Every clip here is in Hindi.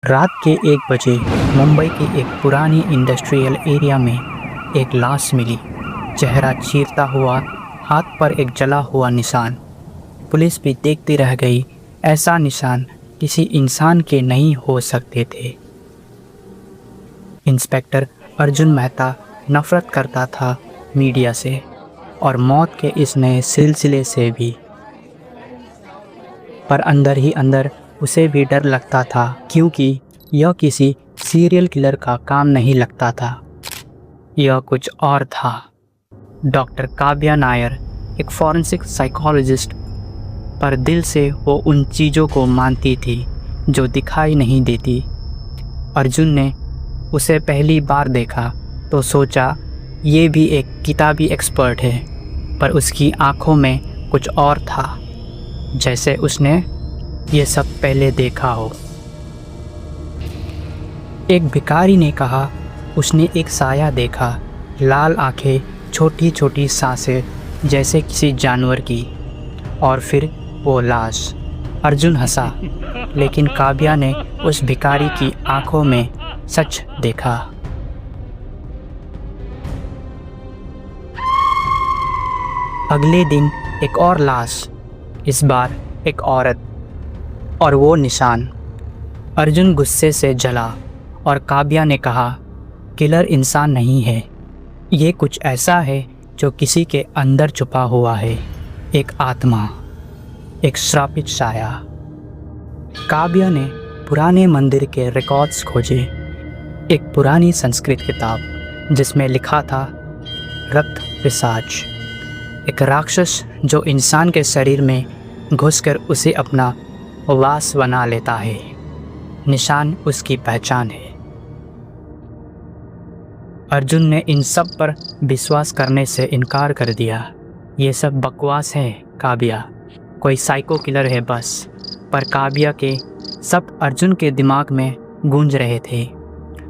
रात के 1 बजे मुंबई के एक पुरानी इंडस्ट्रियल एरिया में एक लाश मिली। चेहरा चीरता हुआ, हाथ पर एक जला हुआ निशान। पुलिस भी देखती रह गई। ऐसा निशान किसी इंसान के नहीं हो सकते थे। इंस्पेक्टर अर्जुन मेहता नफरत करता था मीडिया से और मौत के इस नए सिलसिले से भी, पर अंदर ही अंदर उसे भी डर लगता था, क्योंकि यह किसी सीरियल किलर का काम नहीं लगता था। यह कुछ और था। डॉक्टर काव्या नायर एक फॉरेंसिक साइकोलॉजिस्ट, पर दिल से वो उन चीज़ों को मानती थी जो दिखाई नहीं देती। अर्जुन ने उसे पहली बार देखा तो सोचा ये भी एक किताबी एक्सपर्ट है, पर उसकी आंखों में कुछ और था, जैसे उसने ये सब पहले देखा हो। एक भिखारी ने कहा उसने एक साया देखा, लाल आंखें, छोटी छोटी सांसें जैसे किसी जानवर की, और फिर वो लाश। अर्जुन हंसा, लेकिन काव्या ने उस भिखारी की आंखों में सच देखा। अगले दिन एक और लाश, इस बार एक औरत, और वो निशान। अर्जुन गुस्से से जला और काव्या ने कहा, किलर इंसान नहीं है, ये कुछ ऐसा है जो किसी के अंदर छुपा हुआ है, एक आत्मा, एक श्रापित साया। काव्या ने पुराने मंदिर के रिकॉर्ड्स खोजे। एक पुरानी संस्कृत किताब जिसमें लिखा था रक्त पिशाच, एक राक्षस जो इंसान के शरीर में घुसकर उसे अपना वास बना लेता है। निशान उसकी पहचान है। अर्जुन ने इन सब पर विश्वास करने से इनकार कर दिया। ये सब बकवास है काव्या, कोई साइको किलर है बस। पर काव्या के सब अर्जुन के दिमाग में गूंज रहे थे।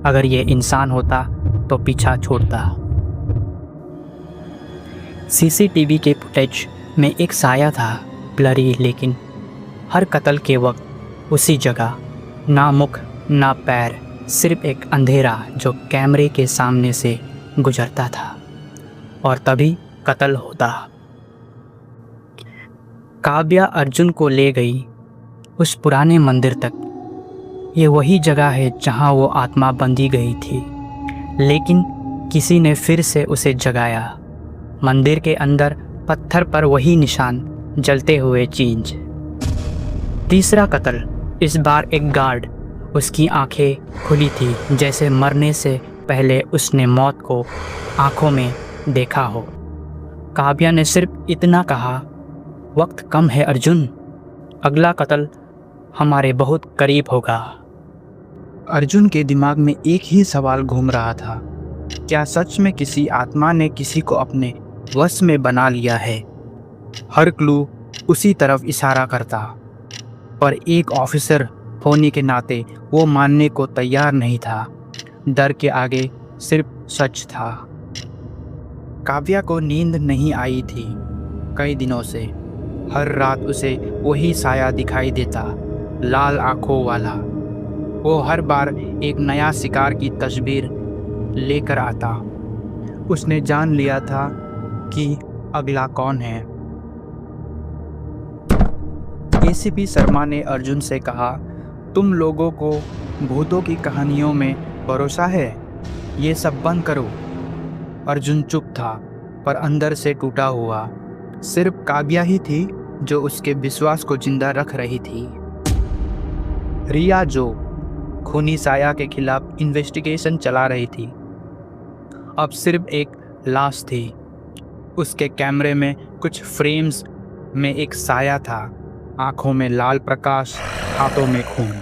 अगर ये इंसान होता तो पीछा छोड़ता। सीसीटीवी के फुटेज में एक साया था, ब्लरी, लेकिन हर कत्ल के वक्त उसी जगह, ना मुख ना पैर, सिर्फ एक अंधेरा जो कैमरे के सामने से गुजरता था, और तभी कत्ल होता। काव्या अर्जुन को ले गई उस पुराने मंदिर तक। ये वही जगह है जहां वो आत्मा बंधी गई थी, लेकिन किसी ने फिर से उसे जगाया। मंदिर के अंदर पत्थर पर वही निशान, जलते हुए चीज। तीसरा कत्ल, इस बार एक गार्ड। उसकी आंखें खुली थी, जैसे मरने से पहले उसने मौत को आंखों में देखा हो। काव्या ने सिर्फ इतना कहा, वक्त कम है अर्जुन, अगला कत्ल हमारे बहुत करीब होगा। अर्जुन के दिमाग में एक ही सवाल घूम रहा था, क्या सच में किसी आत्मा ने किसी को अपने वश में बना लिया है? हर क्लू उसी तरफ इशारा करता, पर एक ऑफिसर होने के नाते वो मानने को तैयार नहीं था। डर के आगे सिर्फ सच था। काव्या को नींद नहीं आई थी कई दिनों से। हर रात उसे वही साया दिखाई देता, लाल आंखों वाला। वो हर बार एक नया शिकार की तस्वीर लेकर आता। उसने जान लिया था कि अगला कौन है। एसीपी शर्मा ने अर्जुन से कहा, तुम लोगों को भूतों की कहानियों में भरोसा है? ये सब बंद करो। अर्जुन चुप था, पर अंदर से टूटा हुआ। सिर्फ काव्या ही थी जो उसके विश्वास को जिंदा रख रही थी। रिया, जो खूनी साया के खिलाफ इन्वेस्टिगेशन चला रही थी, अब सिर्फ एक लाश थी। उसके कैमरे में कुछ फ्रेम्स में एक साया था, आंखों में लाल प्रकाश, हाथों में खून।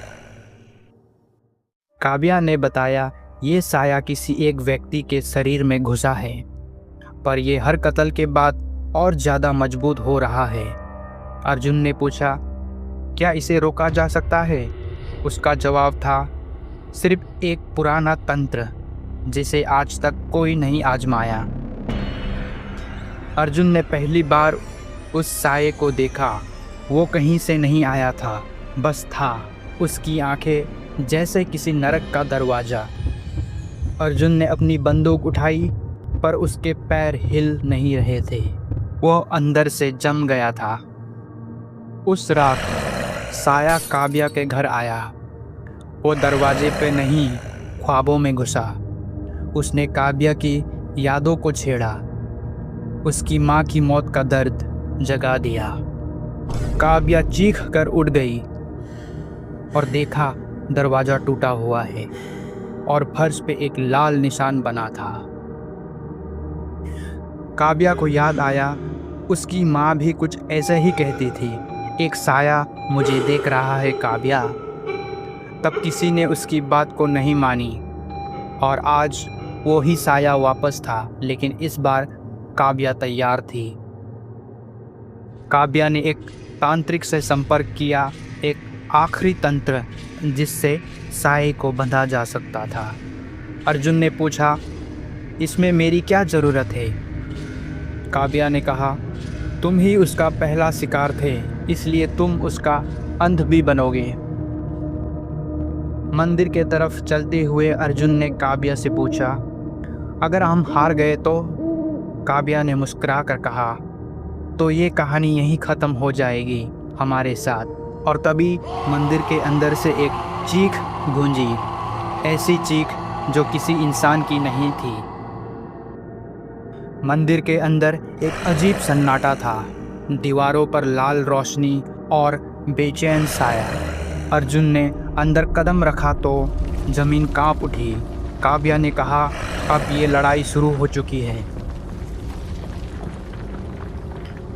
काव्या ने बताया, ये साया किसी एक व्यक्ति के शरीर में घुसा है, पर यह हर कत्ल के बाद और ज़्यादा मजबूत हो रहा है। अर्जुन ने पूछा, क्या इसे रोका जा सकता है? उसका जवाब था, सिर्फ एक पुराना तंत्र जिसे आज तक कोई नहीं आजमाया। अर्जुन ने पहली बार उस साये को देखा। वो कहीं से नहीं आया था, बस था। उसकी आंखें जैसे किसी नरक का दरवाज़ा। अर्जुन ने अपनी बंदूक उठाई, पर उसके पैर हिल नहीं रहे थे। वो अंदर से जम गया था। उस रात साया काव्या के घर आया। वो दरवाजे पे नहीं, ख्वाबों में घुसा। उसने काव्या की यादों को छेड़ा, उसकी माँ की मौत का दर्द जगा दिया। काव्या चीख कर उठ गई और देखा दरवाज़ा टूटा हुआ है और फर्श पे एक लाल निशान बना था। काव्या को याद आया, उसकी माँ भी कुछ ऐसे ही कहती थी, एक साया मुझे देख रहा है काव्या। तब किसी ने उसकी बात को नहीं मानी और आज वो ही साया वापस था, लेकिन इस बार काव्या तैयार थी। काव्या ने एक तांत्रिक से संपर्क किया, एक आखिरी तंत्र जिससे साये को बंधा जा सकता था। अर्जुन ने पूछा, इसमें मेरी क्या ज़रूरत है? काव्या ने कहा, तुम ही उसका पहला शिकार थे, इसलिए तुम उसका अंत भी बनोगे। मंदिर के तरफ चलते हुए अर्जुन ने काव्या से पूछा, अगर हम हार गए तो? काव्या ने मुस्कुरा कर कहा, तो ये कहानी यहीं ख़त्म हो जाएगी हमारे साथ। और तभी मंदिर के अंदर से एक चीख गूंजी, ऐसी चीख जो किसी इंसान की नहीं थी। मंदिर के अंदर एक अजीब सन्नाटा था, दीवारों पर लाल रोशनी और बेचैन साया। अर्जुन ने अंदर कदम रखा तो जमीन कांप उठी। काव्या ने कहा, अब ये लड़ाई शुरू हो चुकी है।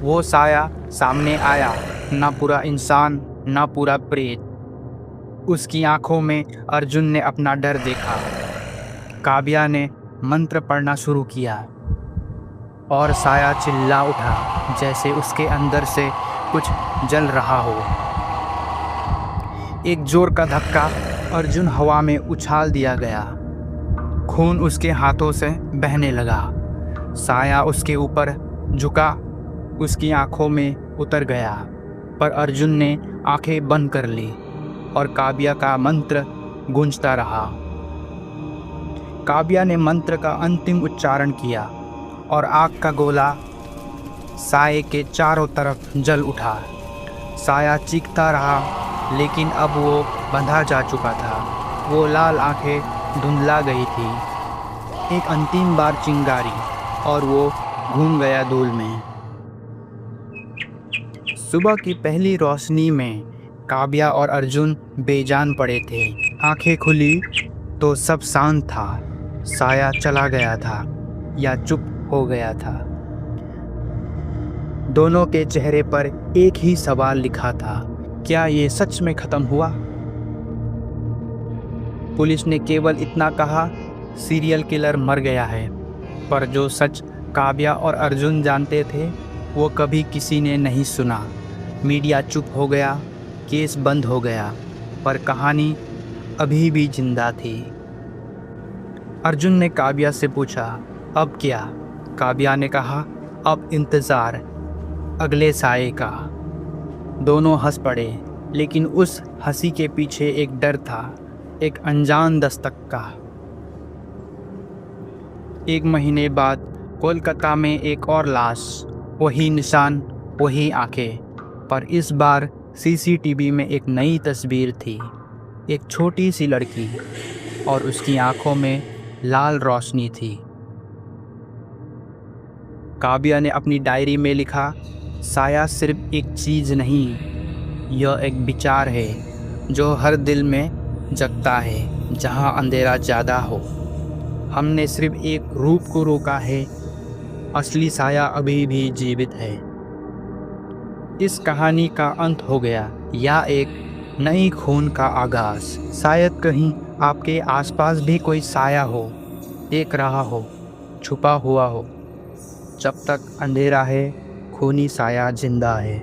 वो साया सामने आया, ना पूरा इंसान ना पूरा प्रेत। उसकी आंखों में अर्जुन ने अपना डर देखा। काव्या ने मंत्र पढ़ना शुरू किया और साया चिल्ला उठा, जैसे उसके अंदर से कुछ जल रहा हो। एक जोर का धक्का, अर्जुन हवा में उछाल दिया गया। खून उसके हाथों से बहने लगा। साया उसके ऊपर झुका, उसकी आंखों में उतर गया, पर अर्जुन ने आंखें बंद कर ली और काव्या का मंत्र गूंजता रहा। काव्या ने मंत्र का अंतिम उच्चारण किया और आग का गोला साये के चारों तरफ जल उठा। साया चीखता रहा, लेकिन अब वो बंधा जा चुका था। वो लाल आंखें धुंधला गई थी। एक अंतिम बार चिंगारी और वो घूम गया धूल में। सुबह की पहली रोशनी में काव्या और अर्जुन बेजान पड़े थे। आंखें खुली तो सब शांत था। साया चला गया था या चुप हो गया था। दोनों के चेहरे पर एक ही सवाल लिखा था, क्या ये सच में खत्म हुआ? पुलिस ने केवल इतना कहा, सीरियल किलर मर गया है, पर जो सच काव्या और अर्जुन जानते थे वो कभी किसी ने नहीं सुना। मीडिया चुप हो गया, केस बंद हो गया, पर कहानी अभी भी जिंदा थी। अर्जुन ने काव्या से पूछा, अब क्या? काव्या ने कहा, अब इंतज़ार अगले साये का। दोनों हंस पड़े, लेकिन उस हंसी के पीछे एक डर था, एक अनजान दस्तक का। 1 महीने बाद कोलकाता में एक और लाश, वही निशान, वही आंखें, पर इस बार सीसीटीवी में एक नई तस्वीर थी। एक छोटी सी लड़की और उसकी आंखों में लाल रोशनी थी। काव्या ने अपनी डायरी में लिखा, साया सिर्फ एक चीज़ नहीं, यह एक विचार है जो हर दिल में जगता है जहां अंधेरा ज़्यादा हो। हमने सिर्फ एक रूप को रोका है, असली साया अभी भी जीवित है। इस कहानी का अंत हो गया या एक नई खून का आगाज़। शायद कहीं आपके आसपास भी कोई साया हो, देख रहा हो, छुपा हुआ हो। जब तक अंधेरा है, खूनी साया जिंदा है।